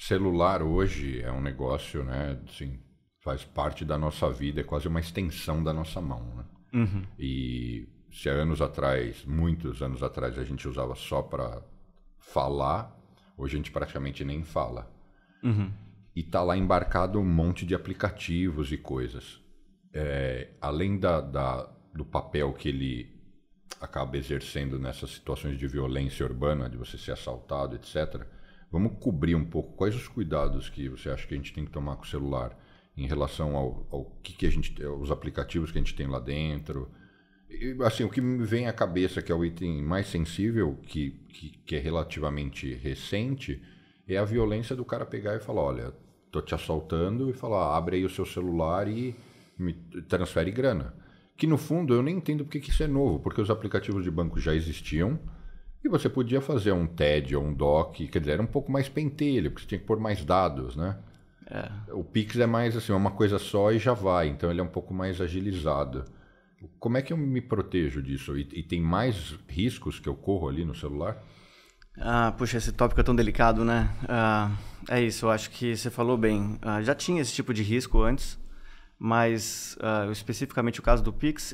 Celular hoje é um negócio, né? Assim, faz parte da nossa vida, é quase uma extensão da nossa mão, né? E se há anos atrás, muitos anos atrás, a gente usava só para falar, hoje a gente praticamente nem fala. E tá lá embarcado um monte de aplicativos e coisas. Além do papel que ele acaba exercendo nessas situações de violência urbana, de você ser assaltado, etc., vamos cobrir um pouco quais os cuidados que você acha que a gente tem que tomar com o celular em relação ao que a gente, os aplicativos que a gente tem lá dentro. E, assim, o que me vem à cabeça, que é o item mais sensível, que é relativamente recente, é a violência do cara pegar e falar, olha, tô te assaltando, e falar, abre aí o seu celular e me transfere grana. Que no fundo eu nem entendo porque que isso é novo, porque os aplicativos de banco já existiam, e você podia fazer um TED ou um DOC, quer dizer, era um pouco mais pentelho, porque você tinha que pôr mais dados, né? O Pix é mais assim, uma coisa só e já vai, então ele é um pouco mais agilizado. Como é que eu me protejo disso? E tem mais riscos que eu corro ali no celular? Puxa, esse tópico é tão delicado, né? É isso, eu acho que você falou bem. Já tinha esse tipo de risco antes, mas especificamente o caso do Pix,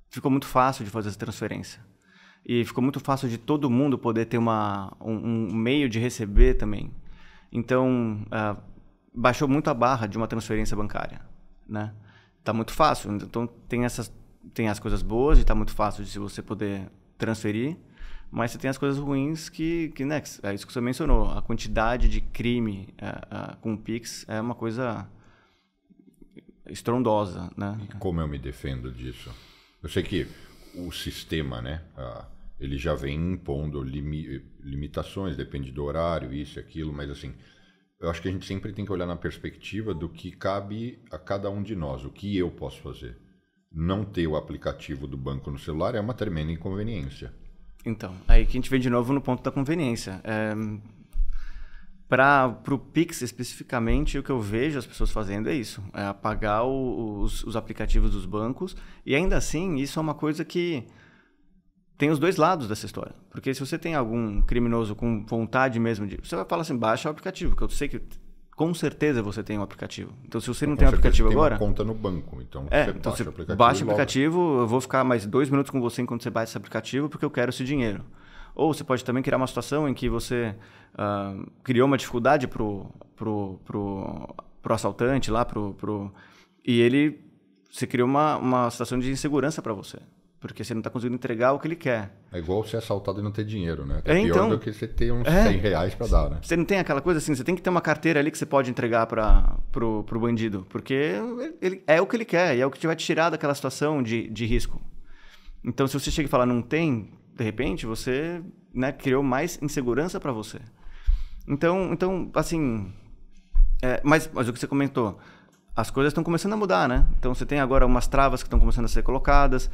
ficou muito fácil de fazer essa transferência. E ficou muito fácil de todo mundo poder ter um meio de receber também. Então, baixou muito a barra de uma transferência bancária, né? Tá muito fácil. Então, tem as coisas boas de tá muito fácil de você poder transferir, mas você tem as coisas ruins que né, é isso que você mencionou. A quantidade de crime com o Pix é uma coisa estrondosa, né? E como eu me defendo disso? Eu sei que o sistema, né, ele já vem impondo limitações, depende do horário, isso e aquilo, mas assim, eu acho que a gente sempre tem que olhar na perspectiva do que cabe a cada um de nós, o que eu posso fazer. Não ter o aplicativo do banco no celular é uma tremenda inconveniência. Então, aí que a gente vem de novo no ponto da conveniência. Para o Pix especificamente, o que eu vejo as pessoas fazendo é isso, é apagar os aplicativos dos bancos, e ainda assim isso é uma coisa que tem os dois lados dessa história. Porque se você tem algum criminoso com vontade mesmo de... Você vai falar assim, baixa o aplicativo, que eu sei que com certeza você tem um aplicativo. Então se você não tem um aplicativo agora... Você tem uma conta no banco, então você baixa o aplicativo, eu vou ficar mais 2 minutos com você enquanto você baixa esse aplicativo, porque eu quero esse dinheiro. Ou você pode também criar uma situação em que você criou uma dificuldade pro assaltante lá, e você criou uma situação de insegurança para você, porque você não está conseguindo entregar o que ele quer. É igual ser assaltado e não ter dinheiro, né? É pior do que você ter uns 100 reais para dar, né? Você não tem aquela coisa assim, você tem que ter uma carteira ali que você pode entregar pro bandido, porque ele é o que ele quer, e é o que vai te tirar daquela situação de risco. Então, se você chega e fala, não tem... De repente, você, né, criou mais insegurança para você. Então assim... Mas o que você comentou, as coisas estão começando a mudar, né? Então, você tem agora umas travas que estão começando a ser colocadas,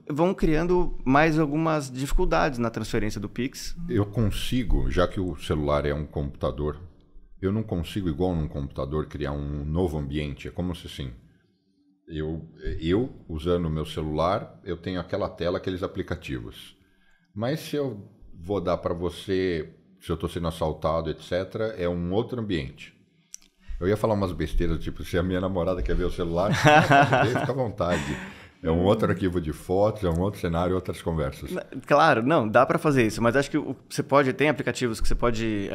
vão criando mais algumas dificuldades na transferência do Pix. Eu consigo, já que o celular é um computador, eu não consigo, igual num computador, criar um novo ambiente. É como se, assim... Eu, usando o meu celular, eu tenho aquela tela, aqueles aplicativos. Mas se eu vou dar para você, se eu estou sendo assaltado, etc., é um outro ambiente. Eu ia falar umas besteiras, tipo, se a minha namorada quer ver o celular, fica à vontade. É um outro arquivo de fotos, é um outro cenário, outras conversas. Claro, não, dá para fazer isso. Mas acho que tem aplicativos que você pode...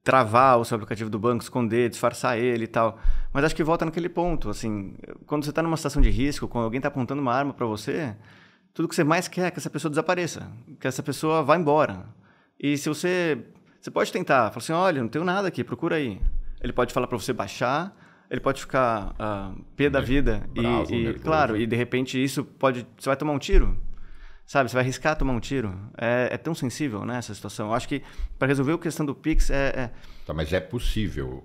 travar o seu aplicativo do banco, esconder, disfarçar ele e tal. Mas acho que volta naquele ponto, assim, quando você está numa situação de risco, quando alguém está apontando uma arma para você, tudo que você mais quer é que essa pessoa desapareça, que essa pessoa vá embora. E se você pode tentar, falar assim, olha, não tenho nada aqui, procura aí. Ele pode falar para você baixar, ele pode ficar pé da vida bravo, claro, e de repente você vai tomar um tiro. Sabe, você vai arriscar tomar um tiro. É tão sensível, né, essa situação. Eu acho que para resolver a questão do Pix Tá, mas é possível.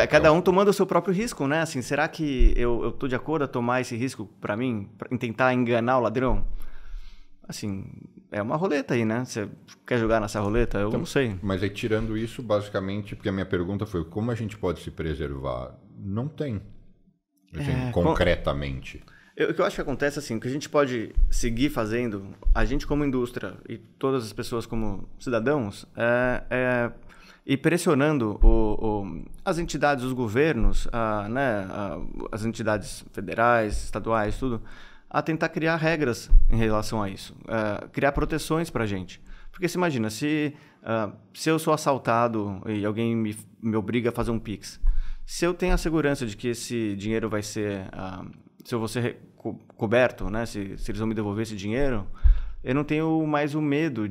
Cada um tomando o seu próprio risco, né? Assim, será que eu tô de acordo a tomar esse risco para mim, em tentar enganar o ladrão? Assim, é uma roleta aí, né? Você quer jogar nessa roleta? Eu não sei. Mas aí, tirando isso, basicamente, porque a minha pergunta foi como a gente pode se preservar? Não tem, assim, concretamente. O que eu acho que acontece, assim, o que a gente pode seguir fazendo, a gente como indústria e todas as pessoas como cidadãos, ir pressionando as entidades, os governos, né, as entidades federais, estaduais, tudo, a tentar criar regras em relação a isso, criar proteções para a gente. Porque você imagina, se eu sou assaltado e alguém me obriga a fazer um Pix, se eu tenho a segurança de que esse dinheiro vai ser... se eu vou ser coberto, né, se eles vão me devolver esse dinheiro, eu não tenho mais o medo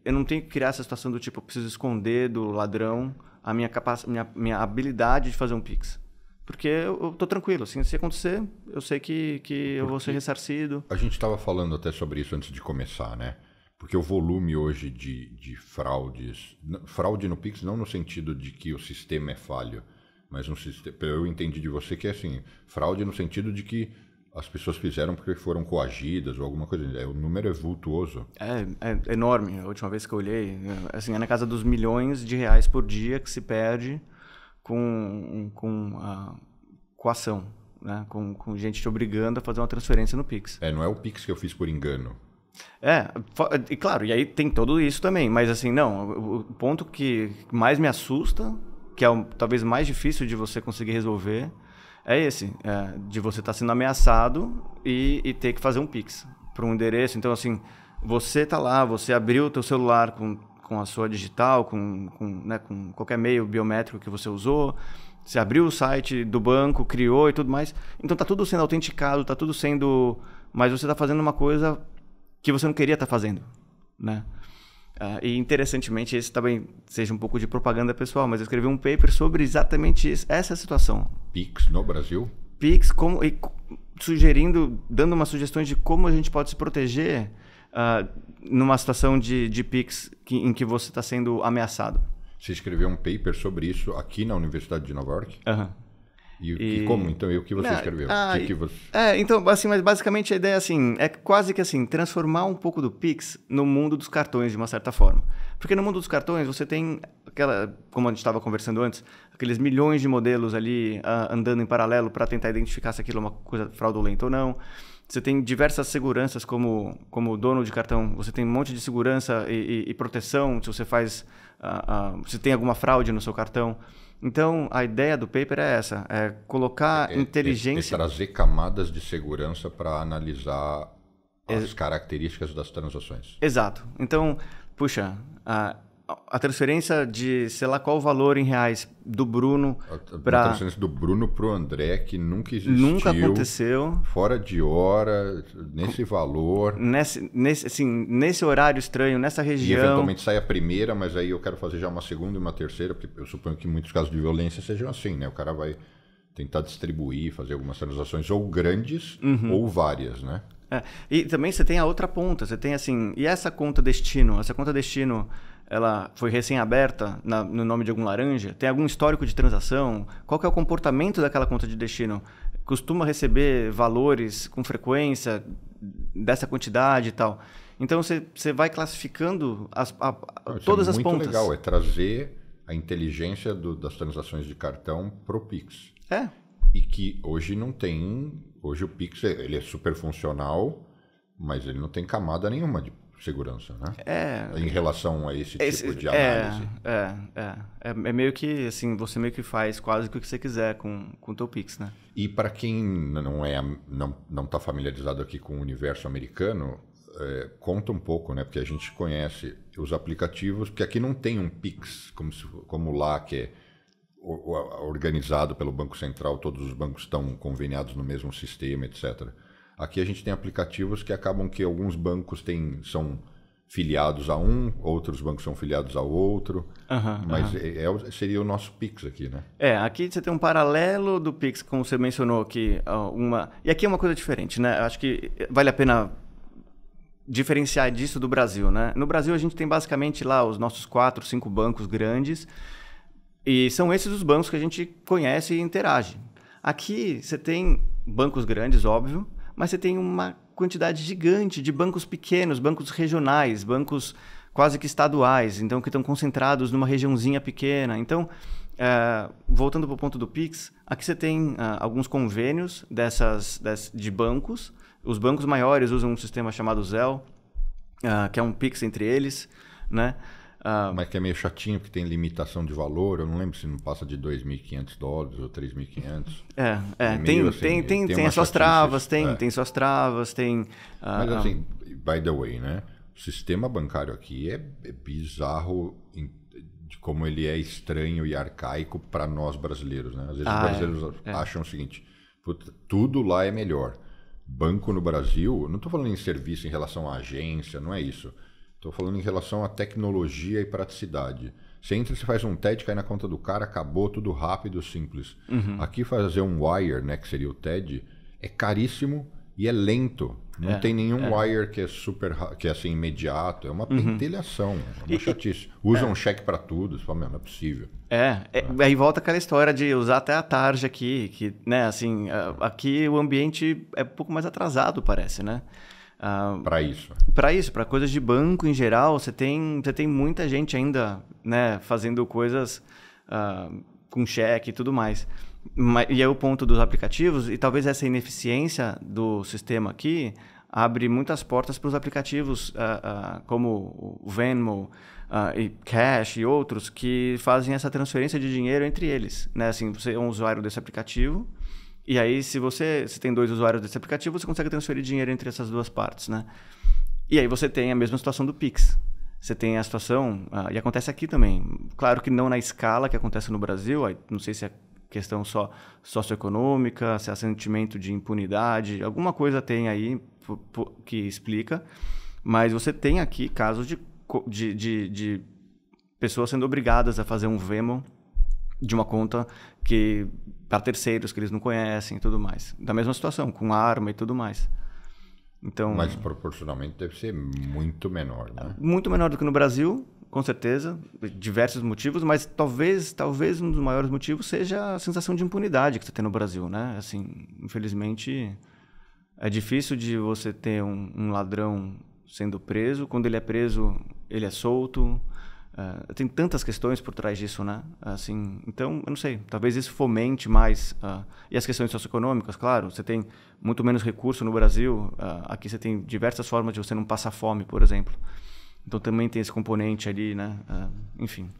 eu não tenho que criar essa situação do tipo, eu preciso esconder do ladrão a minha habilidade de fazer um Pix. Porque eu tô tranquilo, assim, se acontecer, eu sei que eu vou ser ressarcido. A gente estava falando até sobre isso antes de começar, né? Porque o volume hoje de fraudes... Fraude no Pix não no sentido de que o sistema é falho, mas no sistema, eu entendi de você que é assim, fraude no sentido de que as pessoas fizeram porque foram coagidas ou alguma coisa. O número é vultuoso. É enorme. A última vez que eu olhei, assim, é na casa dos milhões de reais por dia que se perde com ação, né? Com gente te obrigando a fazer uma transferência no Pix. Não é o Pix que eu fiz por engano. E claro, e aí tem tudo isso também, mas assim, não, o ponto que mais me assusta, que é talvez mais difícil de você conseguir resolver, é esse, de você estar sendo ameaçado e ter que fazer um Pix para um endereço. Então, assim, você está lá, você abriu o teu celular com a sua digital, com qualquer meio biométrico que você usou, você abriu o site do banco, criou e tudo mais. Então, está tudo sendo autenticado, está tudo sendo... Mas você está fazendo uma coisa que você não queria estar fazendo, né? E interessantemente, esse também seja um pouco de propaganda pessoal, mas eu escrevi um paper sobre exatamente essa situação. Pix no Brasil? Pix, dando umas sugestões de como a gente pode se proteger numa situação de Pix em que você está sendo ameaçado. Você escreveu um paper sobre isso aqui na Universidade de Nova York? Aham. E como? Então, e o que você escreveu? Então, assim, mas basicamente a ideia assim, é quase que assim, transformar um pouco do Pix no mundo dos cartões, de uma certa forma. Porque no mundo dos cartões você tem como a gente estava conversando antes, aqueles milhões de modelos ali andando em paralelo para tentar identificar se aquilo é uma coisa fraudulenta ou não. Você tem diversas seguranças como dono de cartão, você tem um monte de segurança e proteção se você se tem alguma fraude no seu cartão. Então, a ideia do paper é essa, é colocar inteligência... É trazer camadas de segurança para analisar as características das transações. Exato. Então, puxa, a transferência de, sei lá qual o valor em reais do Bruno para... A transferência do Bruno para o André, que nunca existiu. Nunca aconteceu. Fora de hora, nesse valor. Nesse horário estranho, nessa região. E eventualmente sai a primeira, mas aí eu quero fazer já uma segunda e uma terceira, porque eu suponho que muitos casos de violência sejam assim, né? O cara vai tentar distribuir, fazer algumas transações ou grandes ou várias, né? E também você tem a outra ponta, você tem assim... E essa conta destino? Essa conta destino... ela foi recém-aberta no nome de algum laranja? Tem algum histórico de transação? Qual que é o comportamento daquela conta de destino? Costuma receber valores com frequência dessa quantidade e tal? Então, você vai classificando todas as pontas. Muito legal, é trazer a inteligência das transações de cartão pro Pix. E que hoje não tem... Hoje o Pix ele é super funcional, mas ele não tem camada nenhuma de segurança, né? Em relação a esse tipo de análise. É meio que, assim, você meio que faz quase o que você quiser com o teu Pix, né? E para quem não está familiarizado aqui com o universo americano, conta um pouco, né? Porque a gente conhece os aplicativos, porque aqui não tem um Pix como lá, que é organizado pelo Banco Central, todos os bancos estão conveniados no mesmo sistema, etc. Aqui a gente tem aplicativos que acabam que alguns bancos são filiados a um, outros bancos são filiados ao outro, mas seria o nosso Pix aqui, né? Aqui você tem um paralelo do Pix, como você mencionou aqui, e aqui é uma coisa diferente, né? Acho que vale a pena diferenciar disso do Brasil, né? No Brasil a gente tem basicamente lá os nossos 4, 5 bancos grandes, e são esses os bancos que a gente conhece e interage. Aqui você tem bancos grandes, óbvio, mas você tem uma quantidade gigante de bancos pequenos, bancos regionais, bancos quase que estaduais, então que estão concentrados numa regiãozinha pequena. Então, voltando para o ponto do Pix, aqui você tem alguns convênios de bancos. Os bancos maiores usam um sistema chamado Zelle, que é um Pix entre eles, né? Mas que é meio chatinho, porque tem limitação de valor. Eu não lembro se não passa de $2.500 ou $3.500. Tem as suas travas, tem suas travas, tem... Mas assim, by the way, né? O sistema bancário aqui é bizarro de como ele é estranho e arcaico para nós brasileiros, né? Às vezes os brasileiros acham o seguinte, tudo lá é melhor. Banco no Brasil, não estou falando em serviço em relação à agência, não é isso. Estou falando em relação à tecnologia e praticidade. Você entra, você faz um TED, cai na conta do cara, acabou, tudo rápido, simples. Aqui fazer um wire, né, que seria o TED, é caríssimo e é lento. Não tem nenhum wire que é que é assim, imediato. É uma pentelhação, é uma chatice. Usam um cheque para tudo, você fala, não é possível. Aí volta aquela história de usar até a tarja aqui, que, né, assim, aqui o ambiente é um pouco mais atrasado, parece, né? Para isso. Para coisas de banco em geral, você tem muita gente ainda, né, fazendo coisas com cheque e tudo mais. E é o ponto dos aplicativos, e talvez essa ineficiência do sistema aqui abre muitas portas para os aplicativos como o Venmo e Cash e outros que fazem essa transferência de dinheiro entre eles, né? Assim, você é um usuário desse aplicativo, e aí se tem 2 usuários desse aplicativo, você consegue transferir dinheiro entre essas duas partes, né? E aí você tem a mesma situação do Pix. Você tem a situação, e acontece aqui também, claro que não na escala que acontece no Brasil, não sei se é questão só socioeconômica, se é sentimento de impunidade, alguma coisa tem aí que explica, mas você tem aqui casos de pessoas sendo obrigadas a fazer um Venmo de uma conta para terceiros que eles não conhecem e tudo mais. Da mesma situação, com arma e tudo mais. Então, mas proporcionalmente deve ser muito menor, né? Muito menor do que no Brasil, com certeza, diversos motivos, mas talvez um dos maiores motivos seja a sensação de impunidade que você tem no Brasil, né? Assim, infelizmente, é difícil de você ter um ladrão sendo preso. Quando ele é preso, ele é solto. Tem tantas questões por trás disso, né? Assim, então, eu não sei, talvez isso fomente mais. E as questões socioeconômicas, claro, você tem muito menos recurso no Brasil. Aqui você tem diversas formas de você não passar fome, por exemplo. Então também tem esse componente ali, né? Enfim.